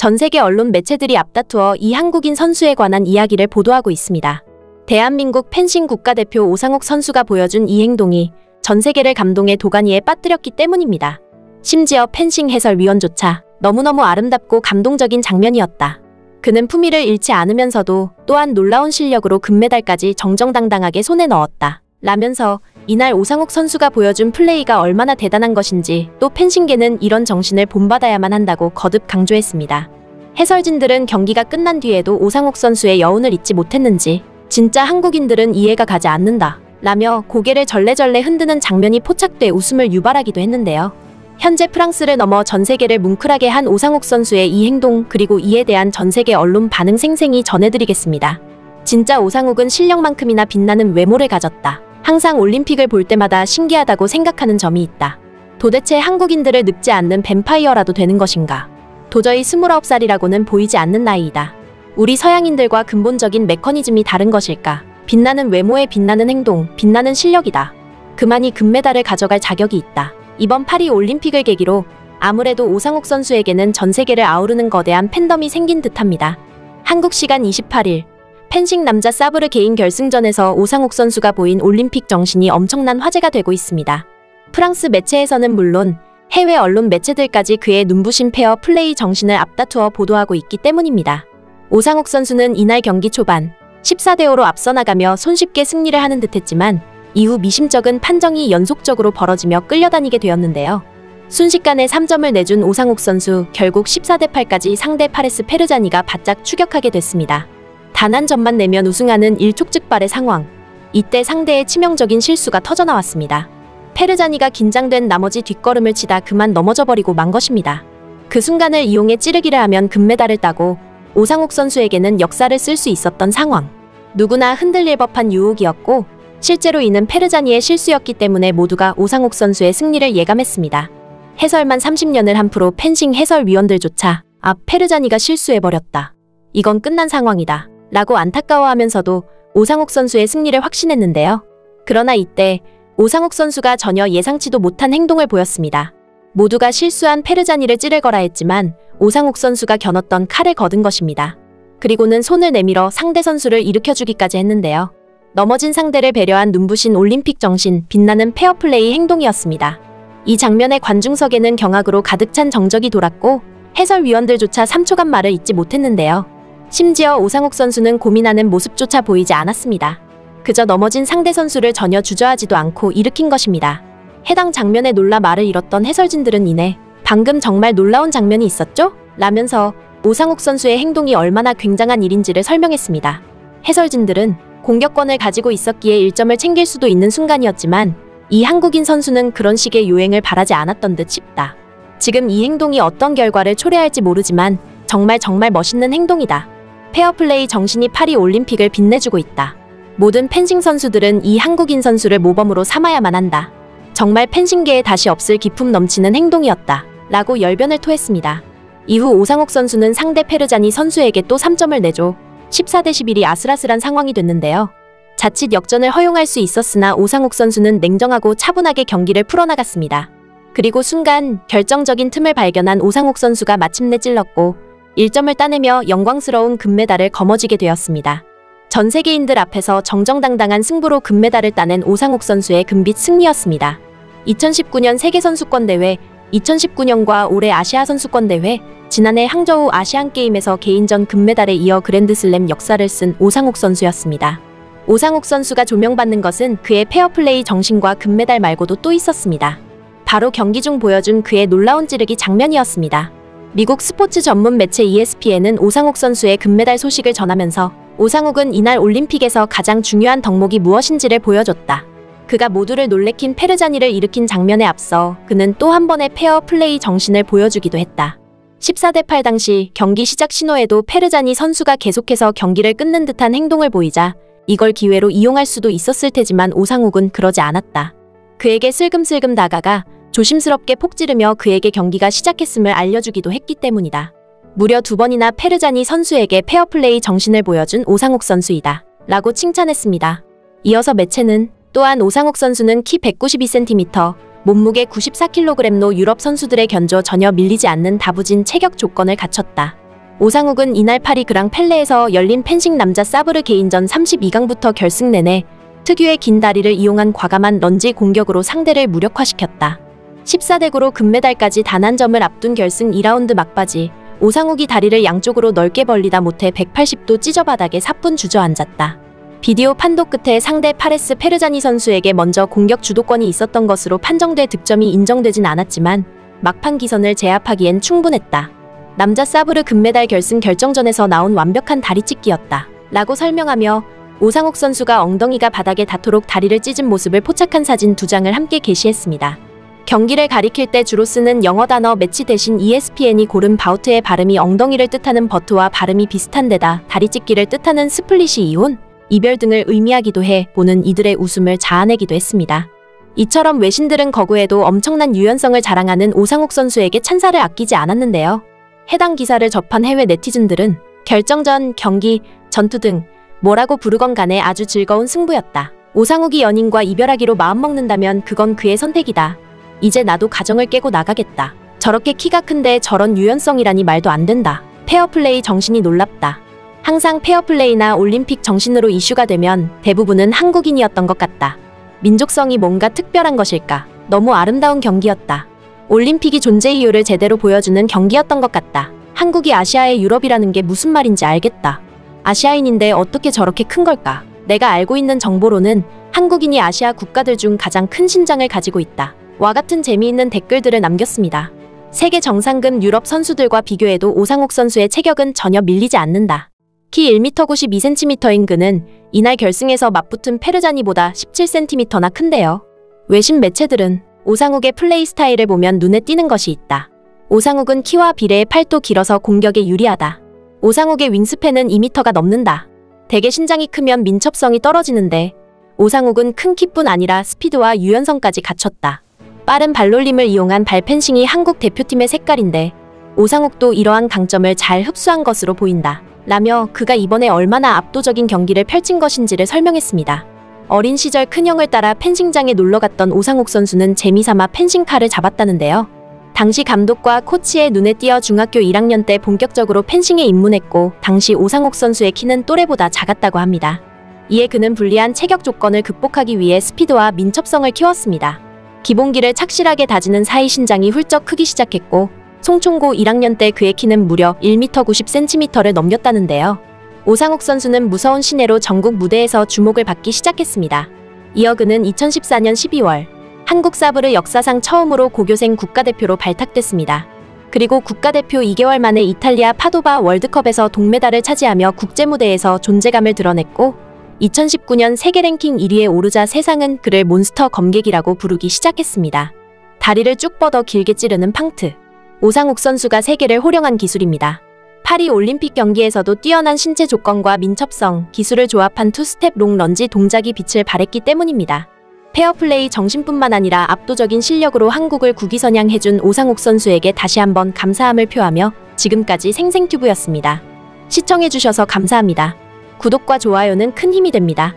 전 세계 언론 매체들이 앞다투어 이 한국인 선수에 관한 이야기를 보도하고 있습니다. 대한민국 펜싱 국가대표 오상욱 선수가 보여준 이 행동이 전 세계를 감동의 도가니에 빠뜨렸기 때문입니다. 심지어 펜싱 해설위원조차 너무너무 아름답고 감동적인 장면이었다. 그는 품위를 잃지 않으면서도 또한 놀라운 실력으로 금메달까지 정정당당하게 손에 넣었다. 라면서 이날 오상욱 선수가 보여준 플레이가 얼마나 대단한 것인지 또 펜싱계는 이런 정신을 본받아야만 한다고 거듭 강조했습니다. 해설진들은 경기가 끝난 뒤에도 오상욱 선수의 여운을 잊지 못했는지 진짜 한국인들은 이해가 가지 않는다 라며 고개를 절레절레 흔드는 장면이 포착돼 웃음을 유발하기도 했는데요. 현재 프랑스를 넘어 전 세계를 뭉클하게 한 오상욱 선수의 이 행동 그리고 이에 대한 전 세계 언론 반응 생생히 전해드리겠습니다. 진짜 오상욱은 실력만큼이나 빛나는 외모를 가졌다. 항상 올림픽을 볼 때마다 신기하다고 생각하는 점이 있다. 도대체 한국인들을 늙지 않는 뱀파이어라도 되는 것인가? 도저히 29살이라고는 보이지 않는 나이이다. 우리 서양인들과 근본적인 메커니즘이 다른 것일까? 빛나는 외모에 빛나는 행동, 빛나는 실력이다. 그만이 금메달을 가져갈 자격이 있다. 이번 파리 올림픽을 계기로 아무래도 오상욱 선수에게는 전 세계를 아우르는 거대한 팬덤이 생긴 듯합니다. 한국 시간 28일 펜싱 남자 사브르 개인 결승전에서 오상욱 선수가 보인 올림픽 정신이 엄청난 화제가 되고 있습니다. 프랑스 매체에서는 물론 해외 언론 매체들까지 그의 눈부신 페어 플레이 정신을 앞다투어 보도하고 있기 때문입니다. 오상욱 선수는 이날 경기 초반 14대5로 앞서 나가며 손쉽게 승리를 하는 듯했지만 이후 미심쩍은 판정이 연속적으로 벌어지며 끌려다니게 되었는데요. 순식간에 3점을 내준 오상욱 선수 결국 14대8까지 상대 파레스 페르자니가 바짝 추격하게 됐습니다. 단 한 점만 내면 우승하는 일촉즉발의 상황. 이때 상대의 치명적인 실수가 터져나왔습니다. 페르자니가 긴장된 나머지 뒷걸음을 치다 그만 넘어져버리고 만 것입니다. 그 순간을 이용해 찌르기를 하면 금메달을 따고 오상욱 선수에게는 역사를 쓸 수 있었던 상황. 누구나 흔들릴 법한 유혹이었고 실제로 이는 페르자니의 실수였기 때문에 모두가 오상욱 선수의 승리를 예감했습니다. 해설만 30년을 한 프로 펜싱 해설위원들조차 페르자니가 실수해버렸다. 이건 끝난 상황이다. 라고 안타까워하면서도 오상욱 선수의 승리를 확신했는데요. 그러나 이때 오상욱 선수가 전혀 예상치도 못한 행동을 보였습니다. 모두가 실수한 페르자니를 찌를 거라 했지만 오상욱 선수가 겨눴던 칼을 거둔 것입니다. 그리고는 손을 내밀어 상대 선수를 일으켜주기까지 했는데요. 넘어진 상대를 배려한 눈부신 올림픽 정신, 빛나는 페어플레이 행동이었습니다. 이 장면에 관중석에는 경악으로 가득 찬 정적이 돌았고 해설위원들조차 3초간 말을 잇지 못했는데요. 심지어 오상욱 선수는 고민하는 모습조차 보이지 않았습니다. 그저 넘어진 상대 선수를 전혀 주저하지도 않고 일으킨 것입니다. 해당 장면에 놀라 말을 잃었던 해설진들은 이내 방금 정말 놀라운 장면이 있었죠? 라면서 오상욱 선수의 행동이 얼마나 굉장한 일인지를 설명했습니다. 해설진들은 공격권을 가지고 있었기에 1점을 챙길 수도 있는 순간이었지만 이 한국인 선수는 그런 식의 요행을 바라지 않았던 듯 싶다. 지금 이 행동이 어떤 결과를 초래할지 모르지만 정말 멋있는 행동이다. 페어플레이 정신이 파리 올림픽을 빛내주고 있다. 모든 펜싱 선수들은 이 한국인 선수를 모범으로 삼아야만 한다. 정말 펜싱계에 다시 없을 기품 넘치는 행동이었다. 라고 열변을 토했습니다. 이후 오상욱 선수는 상대 페르자니 선수에게 또 3점을 내줘 14대11이 아슬아슬한 상황이 됐는데요. 자칫 역전을 허용할 수 있었으나 오상욱 선수는 냉정하고 차분하게 경기를 풀어나갔습니다. 그리고 순간 결정적인 틈을 발견한 오상욱 선수가 마침내 찔렀고 1점을 따내며 영광스러운 금메달을 거머쥐게 되었습니다. 전 세계인들 앞에서 정정당당한 승부로 금메달을 따낸 오상욱 선수의 금빛 승리였습니다. 2019년 세계선수권대회, 2019년과 올해 아시아선수권대회, 지난해 항저우 아시안게임에서 개인전 금메달에 이어 그랜드슬램 역사를 쓴 오상욱 선수였습니다. 오상욱 선수가 조명받는 것은 그의 페어플레이 정신과 금메달 말고도 또 있었습니다. 바로 경기 중 보여준 그의 놀라운 찌르기 장면이었습니다. 미국 스포츠 전문 매체 ESPN은 오상욱 선수의 금메달 소식을 전하면서 오상욱은 이날 올림픽에서 가장 중요한 덕목이 무엇인지를 보여줬다. 그가 모두를 놀래킨 페르자니를 일으킨 장면에 앞서 그는 또 한 번의 페어플레이 정신을 보여주기도 했다. 14대8 당시 경기 시작 신호에도 페르자니 선수가 계속해서 경기를 끊는 듯한 행동을 보이자 이걸 기회로 이용할 수도 있었을 테지만 오상욱은 그러지 않았다. 그에게 슬금슬금 다가가 조심스럽게 폭 찌르며 그에게 경기가 시작했음을 알려주기도 했기 때문이다. 무려 2번이나 페르자니 선수에게 페어플레이 정신을 보여준 오상욱 선수이다. 라고 칭찬했습니다. 이어서 매체는 또한 오상욱 선수는 키 192cm, 몸무게 94kg로 유럽 선수들의 견조 전혀 밀리지 않는 다부진 체격 조건을 갖췄다. 오상욱은 이날 파리 그랑 펠레에서 열린 펜싱 남자 사브르 개인전 32강부터 결승 내내 특유의 긴 다리를 이용한 과감한 런지 공격으로 상대를 무력화시켰다. 14대 9로 금메달까지 단 한 점을 앞둔 결승 2라운드 막바지, 오상욱이 다리를 양쪽으로 넓게 벌리다 못해 180도 찢어 바닥에 사뿐 주저앉았다. 비디오 판독 끝에 상대 파레스 페르자니 선수에게 먼저 공격 주도권이 있었던 것으로 판정돼 득점이 인정되진 않았지만 막판 기선을 제압하기엔 충분했다. 남자 사브르 금메달 결승 결정전에서 나온 완벽한 다리찢기였다. 라고 설명하며 오상욱 선수가 엉덩이가 바닥에 닿도록 다리를 찢은 모습을 포착한 사진 2장을 함께 게시했습니다. 경기를 가리킬 때 주로 쓰는 영어 단어 매치 대신 ESPN이 고른 바우트의 발음이 엉덩이를 뜻하는 버트와 발음이 비슷한 데다 다리찢기를 뜻하는 스플릿이 이혼, 이별 등을 의미하기도 해 보는 이들의 웃음을 자아내기도 했습니다. 이처럼 외신들은 거구에도 엄청난 유연성을 자랑하는 오상욱 선수에게 찬사를 아끼지 않았는데요. 해당 기사를 접한 해외 네티즌들은 결정전, 경기, 전투 등 뭐라고 부르건 간에 아주 즐거운 승부였다. 오상욱이 연인과 이별하기로 마음먹는다면 그건 그의 선택이다. 이제 나도 가정을 깨고 나가겠다. 저렇게 키가 큰데 저런 유연성이라니 말도 안 된다. 페어플레이 정신이 놀랍다. 항상 페어플레이나 올림픽 정신으로 이슈가 되면 대부분은 한국인이었던 것 같다. 민족성이 뭔가 특별한 것일까? 너무 아름다운 경기였다. 올림픽이 존재 이유를 제대로 보여주는 경기였던 것 같다. 한국이 아시아의 유럽이라는 게 무슨 말인지 알겠다. 아시아인인데 어떻게 저렇게 큰 걸까? 내가 알고 있는 정보로는 한국인이 아시아 국가들 중 가장 큰 신장을 가지고 있다. 와 같은 재미있는 댓글들을 남겼습니다. 세계 정상급 유럽 선수들과 비교해도 오상욱 선수의 체격은 전혀 밀리지 않는다. 키 1m 92cm인 그는 이날 결승에서 맞붙은 페르자니보다 17cm나 큰데요. 외신 매체들은 오상욱의 플레이 스타일을 보면 눈에 띄는 것이 있다. 오상욱은 키와 비례해 팔도 길어서 공격에 유리하다. 오상욱의 윙스팬은 2m가 넘는다. 대개 신장이 크면 민첩성이 떨어지는데 오상욱은 큰 키뿐 아니라 스피드와 유연성까지 갖췄다. 빠른 발놀림을 이용한 발펜싱이 한국 대표팀의 색깔인데 오상욱도 이러한 강점을 잘 흡수한 것으로 보인다. 라며 그가 이번에 얼마나 압도적인 경기를 펼친 것인지를 설명했습니다. 어린 시절 큰형을 따라 펜싱장에 놀러갔던 오상욱 선수는 재미삼아 펜싱카를 잡았다는데요. 당시 감독과 코치의 눈에 띄어 중학교 1학년 때 본격적으로 펜싱에 입문했고 당시 오상욱 선수의 키는 또래보다 작았다고 합니다. 이에 그는 불리한 체격 조건을 극복하기 위해 스피드와 민첩성을 키웠습니다. 기본기를 착실하게 다지는 사이 신장이 훌쩍 크기 시작했고 송총고 1학년 때 그의 키는 무려 1m 90cm를 넘겼다는데요. 오상욱 선수는 무서운 신예로 전국 무대에서 주목을 받기 시작했습니다. 이어 그는 2014년 12월 한국 사브르 역사상 처음으로 고교생 국가대표로 발탁됐습니다. 그리고 국가대표 2개월 만에 이탈리아 파도바 월드컵에서 동메달을 차지하며 국제무대에서 존재감을 드러냈고 2019년 세계 랭킹 1위에 오르자 세상은 그를 몬스터 검객이라고 부르기 시작했습니다. 다리를 쭉 뻗어 길게 찌르는 팡트. 오상욱 선수가 세계를 호령한 기술입니다. 파리 올림픽 경기에서도 뛰어난 신체 조건과 민첩성, 기술을 조합한 투스텝 롱 런지 동작이 빛을 발했기 때문입니다. 페어플레이 정신뿐만 아니라 압도적인 실력으로 한국을 국위선양해준 오상욱 선수에게 다시 한번 감사함을 표하며 지금까지 생생튜브였습니다. 시청해주셔서 감사합니다. 구독과 좋아요는 큰 힘이 됩니다.